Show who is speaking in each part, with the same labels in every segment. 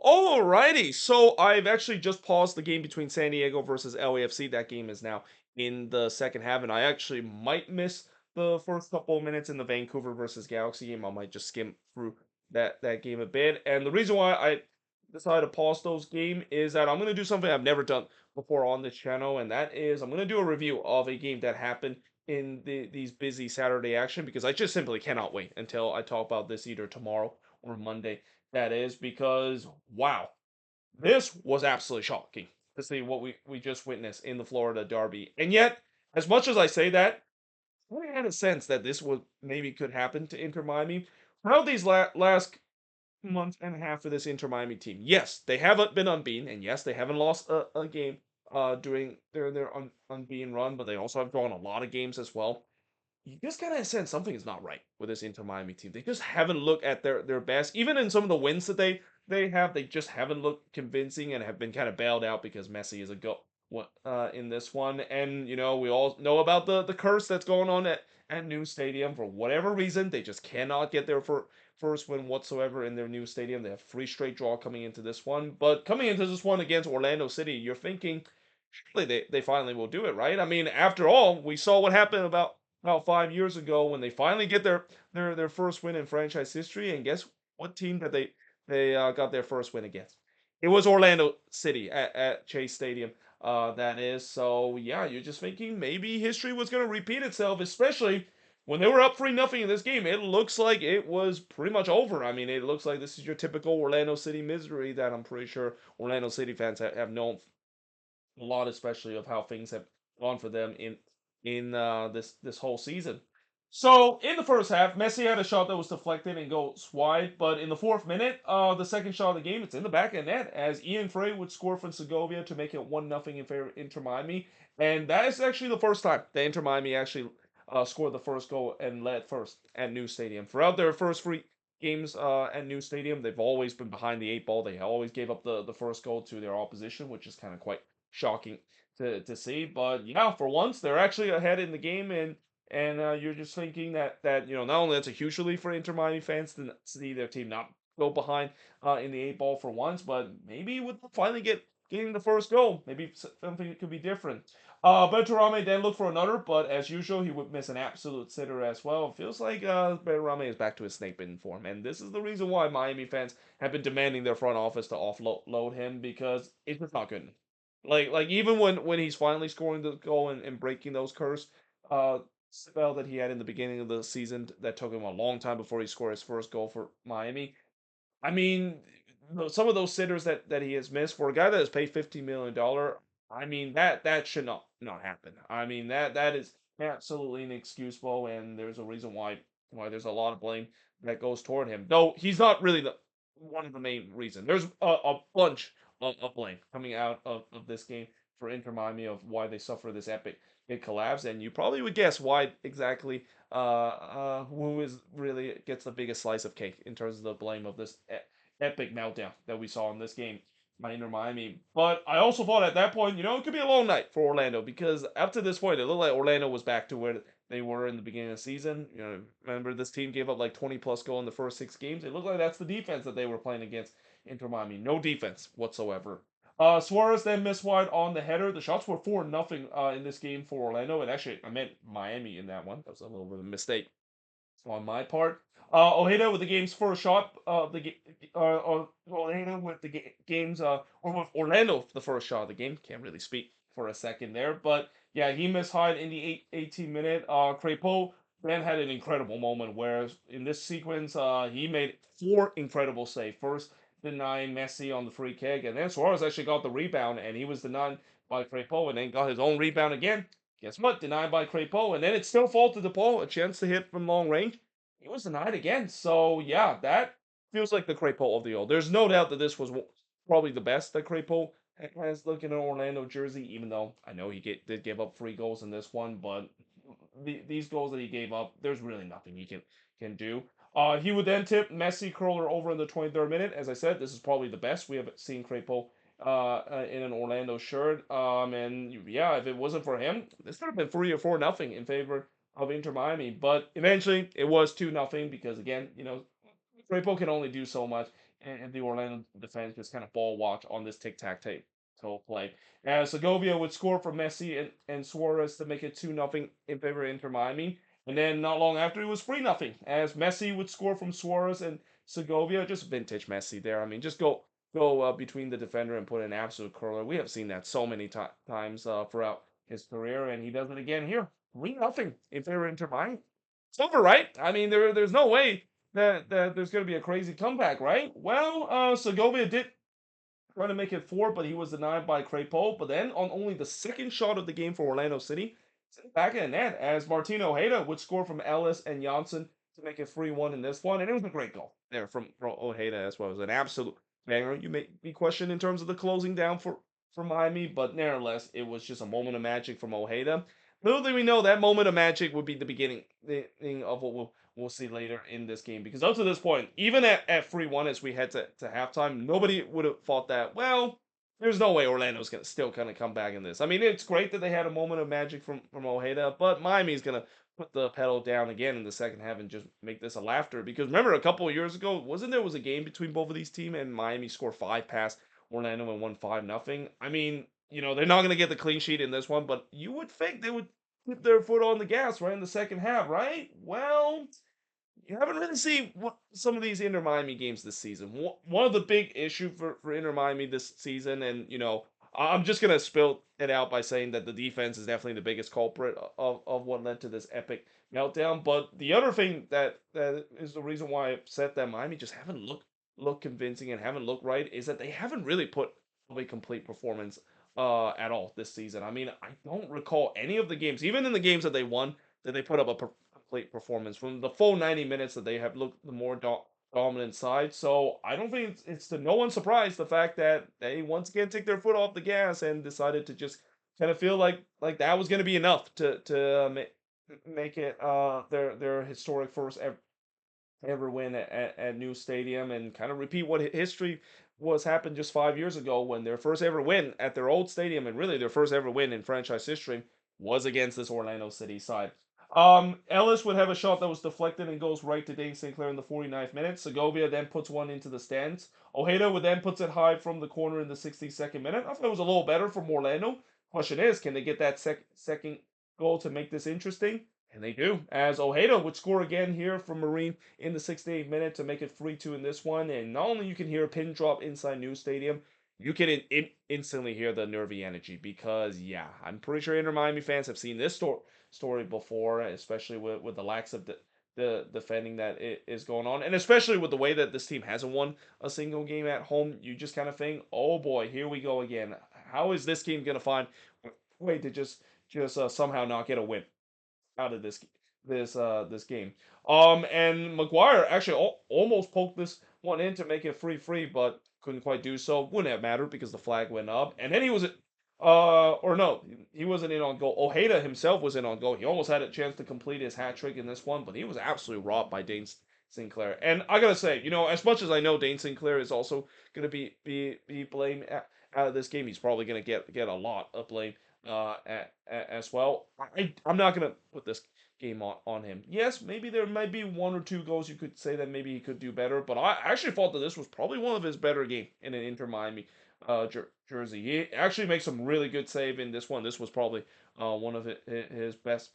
Speaker 1: Alrighty, so I've actually just paused the game between San Diego versus LAFC. That game is now in the second half, and I actually might miss the first couple of minutes in the Vancouver versus Galaxy game. I might just skim through that game a bit. And the reason why I decided to pause those game is that I'm gonna do something I've never done before on this channel, and that is I'm gonna do a review of a game that happened in these busy Saturday action because I just simply cannot wait until I talk about this either tomorrow or Monday. That is because wow, this was absolutely shocking to see what we just witnessed in the Florida Derby. And yet, as much as I say that, I had a sense that this would maybe could happen to Inter Miami. Throughout these last month and a half of this Inter Miami team, yes, they haven't been unbeaten, and yes, they haven't lost a game during their unbeaten run, but they also have drawn a lot of games as well. You just kind of sense something is not right with this Inter Miami team. They just haven't looked at their best. Even in some of the wins that they have, they just haven't looked convincing and have been kind of bailed out because Messi is a go in this one. And we all know about the curse that's going on at New Stadium for whatever reason. They just cannot get their first win whatsoever in their new stadium. They have three straight draw coming into this one, but coming into this one against Orlando City, you're thinking surely they finally will do it, right? I mean, after all, we saw what happened about 5 years ago when they finally get their first win in franchise history. And guess what team that they got their first win against? It was Orlando City at Chase Stadium. That is so. Yeah, you're just thinking maybe history was going to repeat itself, especially when they were up 3-0 in this game. It looks like it was pretty much over. I mean, it looks like this is your typical Orlando City misery that I'm pretty sure Orlando City fans have known a lot, especially of how things have gone for them in this whole season. So in the first half, Messi had a shot that was deflected and goes wide, but in the fourth minute, the second shot of the game, it's in the back of the net as Ian Frey would score for Segovia to make it 1-0 in favor of Inter Miami, and that is actually the first time that Inter Miami actually scored the first goal and led first at New Stadium. Throughout their first three games at New Stadium, they've always been behind the eight ball. They always gave up the first goal to their opposition, which is kind of quite shocking to see. But yeah, for once they're actually ahead in the game, and you're just thinking that not only that's a huge relief for Inter Miami fans to see their team not go behind in the eight ball for once, but maybe with finally getting the first goal, maybe something could be different. Berterame then looked for another, but as usual, he would miss an absolute sitter as well. It feels like Berterame is back to his snake bitten form, and this is the reason why Miami fans have been demanding their front office to offload him because it's just not good. Like even when he's finally scoring the goal and breaking those curse spell that he had in the beginning of the season that took him a long time before he scored his first goal for Miami. I mean, some of those sitters that he has missed for a guy that has paid $15 million. I mean that should not happen. I mean that is absolutely inexcusable, and there's a reason why there's a lot of blame that goes toward him. Though he's not really the one of the main reason. There's a bunch of blame coming out of this game for Inter Miami of why they suffer this epic big collapse, and you probably would guess why exactly who is really gets the biggest slice of cake in terms of the blame of this epic meltdown that we saw in this game by Inter Miami. But I also thought at that point, it could be a long night for Orlando because up to this point, it looked like Orlando was back to where they were in the beginning of the season. Remember this team gave up like 20 plus goal in the first 6 games. It looked like that's the defense that they were playing against Inter Miami. No defense whatsoever. Suarez then missed wide on the header. The shots were 4-0 in this game for Orlando. And actually, I meant Miami in that one. That was a little bit of a mistake on my part. Ojeda with the game's first shot. Ojeda with the game's or with Orlando for the first shot of the game. Can't really speak for a second there, but yeah, he missed hard in the 18 minute. Crepeau then had an incredible moment where in this sequence, he made four incredible saves. First, denying Messi on the free kick, and then Suarez actually got the rebound, and he was denied by Crepeau, and then got his own rebound again. Guess what? Denied by Crepeau, and then it still falls to DePaul, a chance to hit from long range. He was denied again. So yeah, that feels like the Crepeau of the old. There's no doubt that this was probably the best that Crepeau has looking at Orlando jersey. Even though I know did give up 3 goals in this one, but these goals that he gave up, there's really nothing he can do. He would then tip Messi curler over in the 23rd minute. As I said, this is probably the best we have seen Crepeau in an Orlando shirt. And yeah, if it wasn't for him, this would have been 3 or 4-0 in favor of Inter Miami. But eventually, it was 2-0 because again, Crepeau can only do so much and the Orlando defense just kind of ball watch on this tic-tac-toe play. As Segovia would score for Messi and Suarez to make it 2-0 in favor of Inter Miami. And then not long after, it was 3-0 as Messi would score from Suarez and Segovia. Just vintage Messi there. I mean, just go between the defender and put an absolute curler. We have seen that so many times throughout his career, and he does it again here. 3-0 in favor of Inter Miami. It's over, right? I mean, there's no way that there's going to be a crazy comeback, right? Well, Segovia did try to make it 4, but he was denied by Crepeau. But then on only the second shot of the game for Orlando City, back in the net as Martino Ojeda would score from Ellis and Janssen to make it 3-1 in this one. And it was a great goal there from Ojeda as well. It was an absolute banger. You may be questioned in terms of the closing down for Miami, but nevertheless, it was just a moment of magic from Ojeda. Little did we know that moment of magic would be the beginning of what we'll see later in this game. Because up to this point, even at 3-1 as we head to halftime, nobody would have thought that, well, there's no way Orlando's gonna still kind of come back in this. I mean, it's great that they had a moment of magic from Ojeda, but Miami's gonna put the pedal down again in the second half and just make this a laughter. Because remember, a couple of years ago, wasn't there was a game between both of these teams and Miami scored 5 past Orlando and won 5-0. I mean, they're not gonna get the clean sheet in this one, but you would think they would put their foot on the gas right in the second half, right? Well, you haven't really seen what some of these Inter Miami games this season. One of the big issue for Inter Miami this season, and I'm just gonna spill it out by saying that the defense is definitely the biggest culprit of what led to this epic meltdown. But the other thing that is the reason why I upset that Miami just haven't looked convincing and haven't looked right is that they haven't really put a complete performance at all this season. I mean, I don't recall any of the games, even in the games that they won, that they put up a complete performance from the full 90 minutes that they have looked the more dominant side. So I don't think it's to no one's surprise the fact that they once again take their foot off the gas and decided to just kind of feel like that was going to be enough to make it their historic first ever win at New Stadium and kind of repeat what history was happened just 5 years ago when their first ever win at their old stadium and really their first ever win in franchise history was against this Orlando City side. Ellis would have a shot that was deflected and goes right to Dane Sinclair in the 49th minute. Segovia then puts one into the stands. Ojeda would then puts it high from the corner in the 62nd minute. I thought it was a little better from Orlando. Question is, can they get that second goal to make this interesting? And they do, as Ojeda would score again here from Marine in the 68th minute to make it 3-2 in this one. And not only you can hear a pin drop inside New Stadium, you can instantly hear the nervy energy because, yeah, I'm pretty sure Inter Miami fans have seen this story before, especially with the lax of the defending that is going on. And especially with the way that this team hasn't won a single game at home, you just kind of think, oh boy, here we go again. How is this team going to find a way to just somehow not get a win out of this game. And Maguire actually almost poked this one in to make it 3-3, but couldn't quite do so. Wouldn't have mattered because the flag went up. And then he was or no, he wasn't in on goal. Ojeda himself was in on goal. He almost had a chance to complete his hat trick in this one, but he was absolutely robbed by Dane Sinclair. And I gotta say, as much as I know Dane Sinclair is also gonna be blamed out of this game, he's probably gonna get a lot of blame as well. I'm not gonna put this game on him. Yes, maybe there might be one or two goals you could say that maybe he could do better, but I actually thought that this was probably one of his better games in an Inter Miami jersey. He actually makes some really good save in this one. This was probably one of his best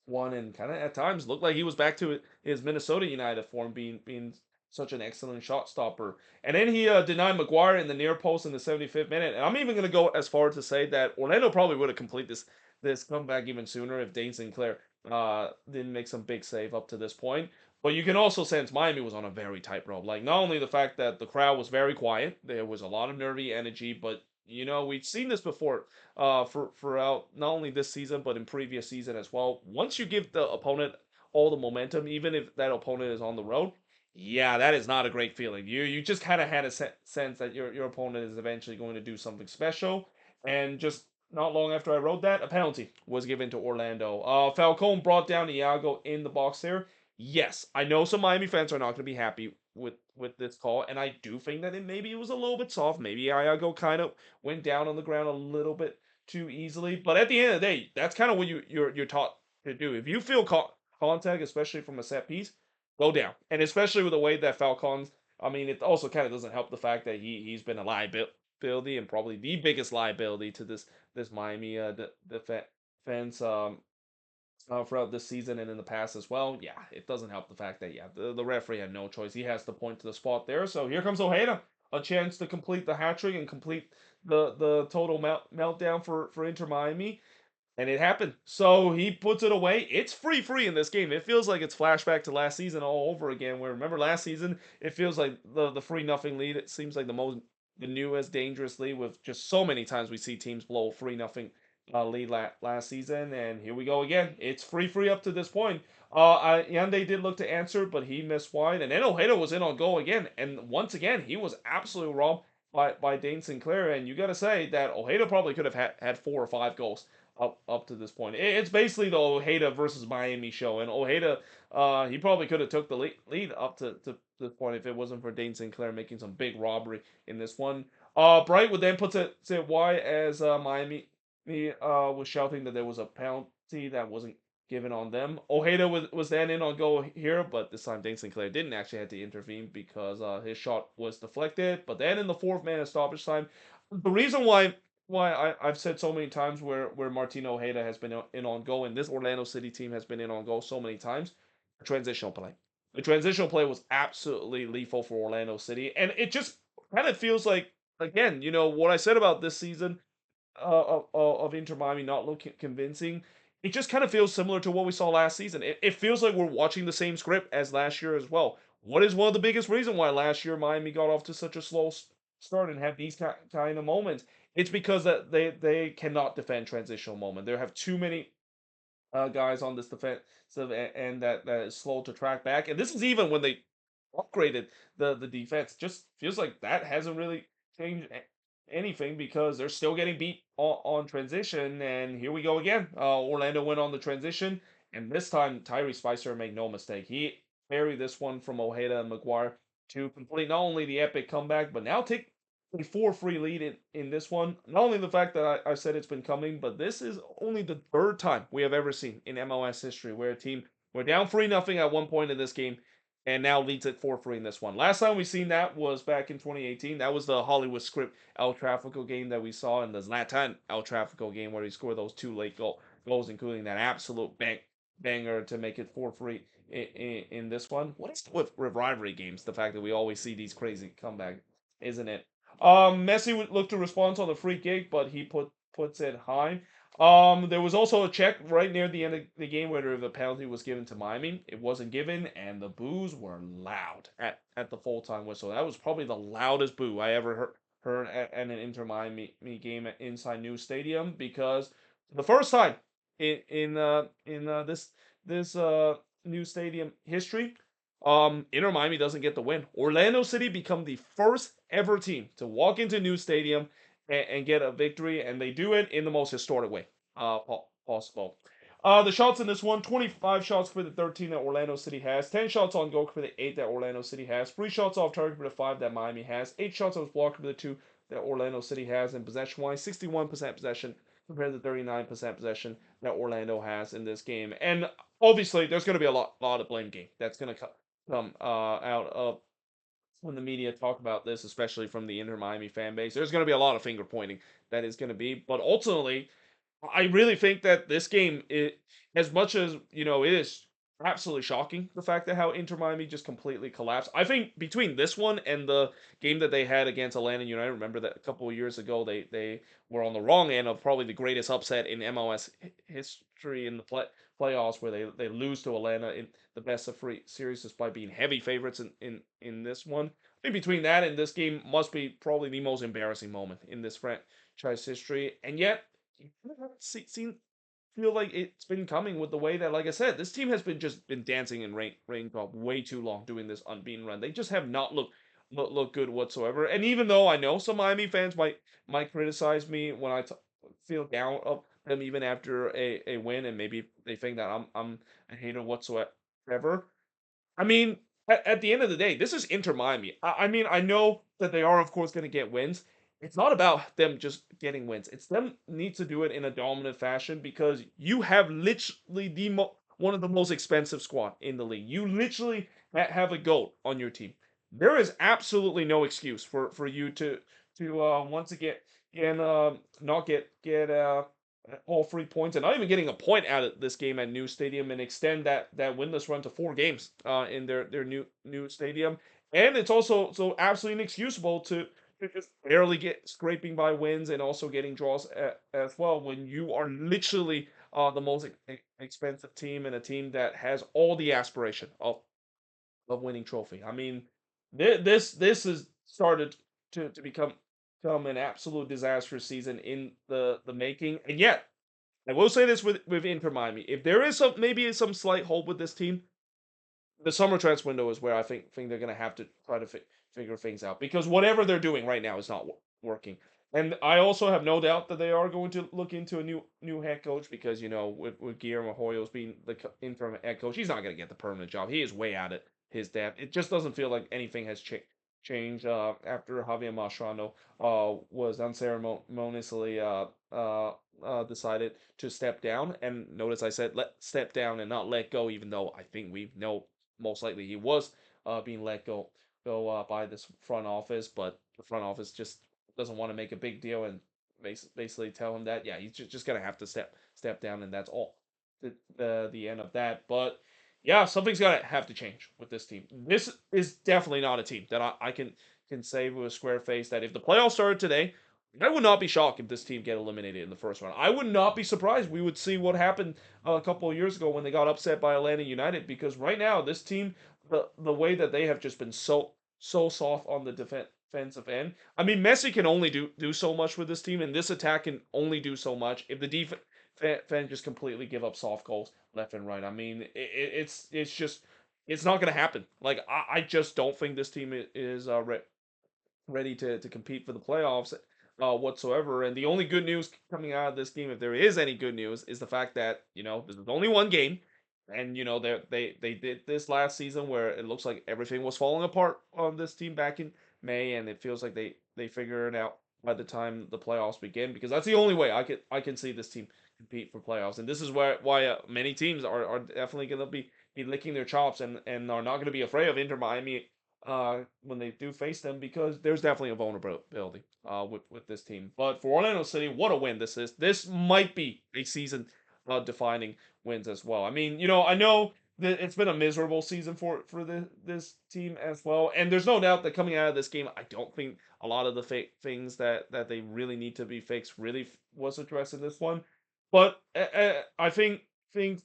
Speaker 1: one, and kind of at times looked like he was back to his Minnesota United form, being such an excellent shot stopper. And then he denied Maguire in the near post in the 75th minute. And I'm even going to go as far to say that Orlando probably would have completed this comeback even sooner if Dane Sinclair didn't make some big save up to this point. But you can also sense Miami was on a very tight rope. Like, not only the fact that the crowd was very quiet, there was a lot of nervy energy, but we've seen this before throughout not only this season but in previous season as well. Once you give the opponent all the momentum, even if that opponent is on the road, yeah, that is not a great feeling. You just kind of had a sense that your opponent is eventually going to do something special, and just not long after I wrote that, a penalty was given to Orlando. Falcone brought down Iago in the box there. Yes, I know some Miami fans are not going to be happy with this call, and I do think that maybe it was a little bit soft. Maybe Iago kind of went down on the ground a little bit too easily. But at the end of the day, that's kind of what you're taught to do. If you feel contact, especially from a set piece, go down. And especially with the way that Falcons I mean, it also kind of doesn't help the fact that he's been a liability and probably the biggest liability to this Miami defense throughout this season and in the past as well. Yeah, it doesn't help the fact that the referee had no choice. He has to point to the spot there. So here comes Ojeda, a chance to complete the hat trick and complete the total meltdown for Inter Miami. And it happened. So he puts it away. It's free in this game. It feels like it's flashback to last season all over again. Where remember last season, it feels like the 3-0 lead. It seems like the newest dangerous lead with just so many times we see teams blow 3-0 lead last season. And here we go again. It's free up to this point. Yande did look to answer, but he missed wide. And then Ojeda was in on goal again. And once again, he was absolutely robbed by Dane Sinclair. And you got to say that Ojeda probably could have had 4 or 5 goals up to this point. It's basically the Ojeda versus Miami show, and Ojeda, he probably could have took the lead up to this point if it wasn't for Dane Sinclair making some big robbery in this one. Bright would then put it wide as Miami was shouting that there was a penalty that wasn't given on them. Ojeda was then in on goal here, but this time Dane Sinclair didn't actually have to intervene because his shot was deflected. But then in the fourth man of stoppage time, the reason why I've said so many times where Martin Ojeda has been in on goal and this Orlando City team has been in on goal so many times, transitional play. The transitional play was absolutely lethal for Orlando City, and it just kind of feels like again, what I said about this season of Inter Miami not looking convincing. It just kind of feels similar to what we saw last season. It feels like we're watching the same script as last year as well. What is one of the biggest reasons why last year Miami got off to such a slow start and have these kind of moments? It's because that they cannot defend transitional moment. They have too many guys on this defensive and that is slow to track back. And this is even when they upgraded the defense. Just feels like that hasn't really changed anything because they're still getting beat on transition. And here we go again. Orlando went on the transition, and this time Tyree Spicer made no mistake. He buried this one from Ojeda and McGuire to complete not only the epic comeback, but now take a 4-3 lead in this one. Not only the fact that I said it's been coming, but this is only the third time we have ever seen in MLS history where a team were down 3-0 at one point in this game and now leads at 4-3 in this one. Last time we seen that was back in 2018. That was the Hollywood Script El Trafico game that we saw in the Zlatan El Trafico game where he scored those 2 late goals, including that absolute banger to make it 4-3 in this one. What is with rivalry games? The fact that we always see these crazy comebacks, isn't it? Messi would look to respond on the free kick, but he puts it high. There was also a check right near the end of the game where the penalty was given to Miami. It wasn't given, and the boos were loud at the full time whistle. That was probably the loudest boo I ever heard at an Inter Miami game at Inside New Stadium because the first time in this new stadium history, Inter Miami doesn't get the win. Orlando City become the first ever team to walk into new stadium and get a victory, and they do it in the most historic way possible. The shots in this one, 25 shots for the 13 that Orlando City has, 10 shots on goal for the 8 that Orlando City has, 3 shots off target for the 5 that Miami has, 8 shots on block for the 2 that Orlando City has, and possession-wise, 61% possession compared to 39% possession that Orlando has in this game. And obviously, there's going to be a lot of blame game that's going to come out of when the media talk about this, especially from the Inter Miami fan base. There's going to be a lot of finger pointing that is going to be, but ultimately, I really think that this game, as much as it is absolutely shocking the fact that how Inter Miami just completely collapsed. I think between this one and the game that they had against Atlanta United, remember that a couple of years ago they were on the wrong end of probably the greatest upset in MLS history in the playoffs, where they lose to Atlanta in the best of three series despite being heavy favorites in this one. I think between that and this game must be probably the most embarrassing moment in this franchise history, and yet seen feel like it's been coming with the way that, like I said, this team has been dancing in raindrop way too long doing this unbeaten run. They just have not looked good whatsoever. And even though I know some Miami fans might criticize me when I feel down of them even after a win, and maybe they think that I'm a hater whatsoever. I mean, at the end of the day, this is Inter Miami. I mean, I know that they are, of course, going to get wins. It's not about them just getting wins. It's them need to do it in a dominant fashion because you have literally one of the most expensive squad in the league. You literally have a GOAT on your team. there is absolutely no excuse for you to once again not get all 3 points and not even getting a point out of this game at new stadium and extend that winless run to 4 games in their new stadium. And it's also so absolutely inexcusable to just barely get scraping by wins and also getting draws as well when you are literally the most expensive team and a team that has all the aspiration of winning trophy. I mean, this has started to become an absolute disastrous season in the making. And yet, I will say this with Inter Miami: if there is maybe some slight hope with this team, the summer transfer window is where I think they're going to have to try to figure things out because whatever they're doing right now is not working. And I also have no doubt that they are going to look into a new head coach because with Guillermo Hoyos being the interim head coach, he's not going to get the permanent job. He is way out of his depth. It just doesn't feel like anything has changed after Javier Mascherano was unceremoniously decided to step down. And notice I said let step down and not let go, even though I think we know most likely he was being let go by this front office, but the front office just doesn't want to make a big deal and basically tell him that yeah he's just gonna have to step down and that's all the end of that. But yeah, something's gonna have to change with this team. This is definitely not a team that I can say with a square face that if the playoffs started today, I would not be shocked if this team get eliminated in the first round. I would not be surprised. We would see what happened a couple of years ago when they got upset by Atlanta United because right now this team, the way that they have just been so soft on the defensive end. I mean, Messi can only do so much with this team, and this attack can only do so much if the defense just completely give up soft goals left and right. I mean, it's just it's not going to happen. Like I just don't think this team is ready to compete for the playoffs whatsoever. And the only good news coming out of this game, if there is any good news, is the fact that this is only one game, and they did this last season where it looks like everything was falling apart on this team back in May, and it feels like they figure it out by the time the playoffs begin because that's the only way I can see this team compete for playoffs. And this is why many teams are definitely going to be licking their chops and are not going to be afraid of Inter Miami when they do face them because there's definitely a vulnerability with this team. But for Orlando City, what a win this is. This might be a season defining wins as well. I mean, I know that it's been a miserable season for this team as well, and there's no doubt that coming out of this game, I don't think a lot of the things that they really need to be fixed really was addressed in this one. But I think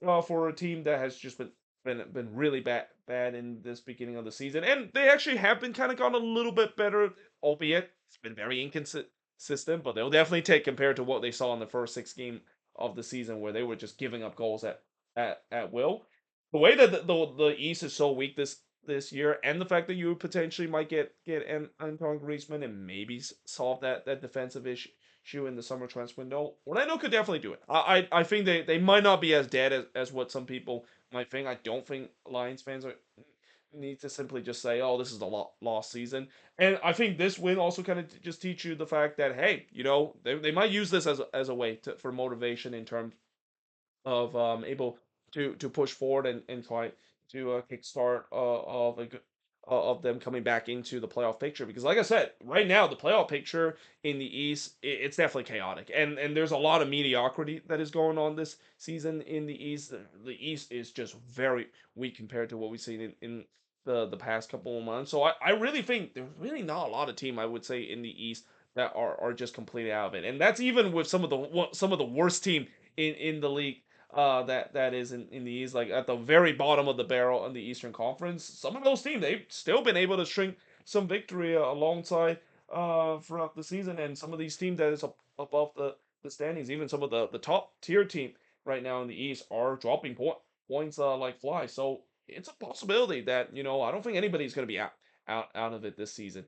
Speaker 1: for a team that has just been really bad in this beginning of the season, and they actually have been kind of gone a little bit better, albeit it's been very inconsistent. But they'll definitely take compared to what they saw in the first 6 game of the season, where they were just giving up goals at will. The way that the East is so weak this year, and the fact that you potentially might get Antoine Griezmann and maybe solve that defensive issue in the summer transfer window, Orlando could definitely do it. I think they might not be as dead as what some people might think. I don't think Lions fans need to simply just say, "Oh, this is a lost season." And I think this win also kind of just teach you the fact that hey, they might use this as a way for motivation in terms of able to push forward and try to kickstart of them coming back into the playoff picture because like I said, right now the playoff picture in the East it's definitely chaotic and there's a lot of mediocrity that is going on this season in the East. The East is just very weak compared to what we've seen in the past couple of months. So I really think there's really not a lot of team I would say in the East that are just completely out of it. And that's even with some of the worst team in the league that is in the East, like at the very bottom of the barrel in the Eastern Conference. Some of those teams they've still been able to string some victory alongside throughout the season, and some of these teams that is above the standings, even some of the top tier team right now in the East are dropping points like flies. So it's a possibility that I don't think anybody's going to be out of it this season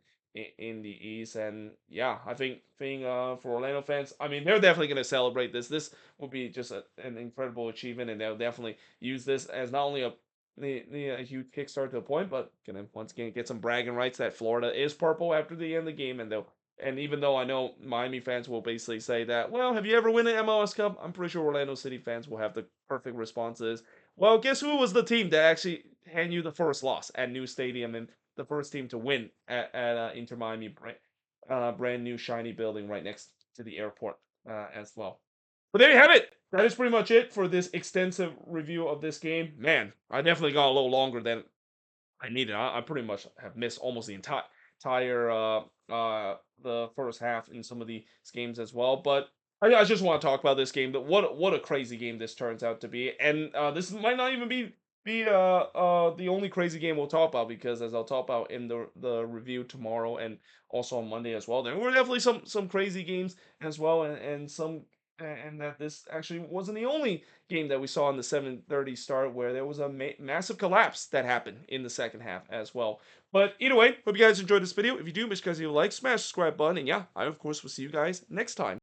Speaker 1: in the East. And yeah, I think for Orlando fans, I mean, they're definitely going to celebrate this. This will be just an incredible achievement, and they'll definitely use this as not only a huge kickstart to a point, but gonna once again get some bragging rights that Florida is purple after the end of the game, and even though I know Miami fans will basically say that, well, have you ever won an MLS Cup? I'm pretty sure Orlando City fans will have the perfect responses. Well, guess who was the team that actually hand you the first loss at New Stadium the first team to win at Inter Miami, brand new shiny building right next to the airport as well. But there you have it. That is pretty much it for this extensive review of this game. Man, I definitely got a little longer than I needed. I pretty much have missed almost the entire the first half in some of these games as well. But I just want to talk about this game. That what a crazy game this turns out to be, and this might not even be the only crazy game we'll talk about, because as I'll talk about in the review tomorrow and also on Monday as well, there were definitely some crazy games as well, and some and that this actually wasn't the only game that we saw in the 7:30 start where there was a massive collapse that happened in the second half as well. But either way, hope you guys enjoyed this video. If you do, make sure you guys leave a like, smash the subscribe button, and yeah, I of course will see you guys next time.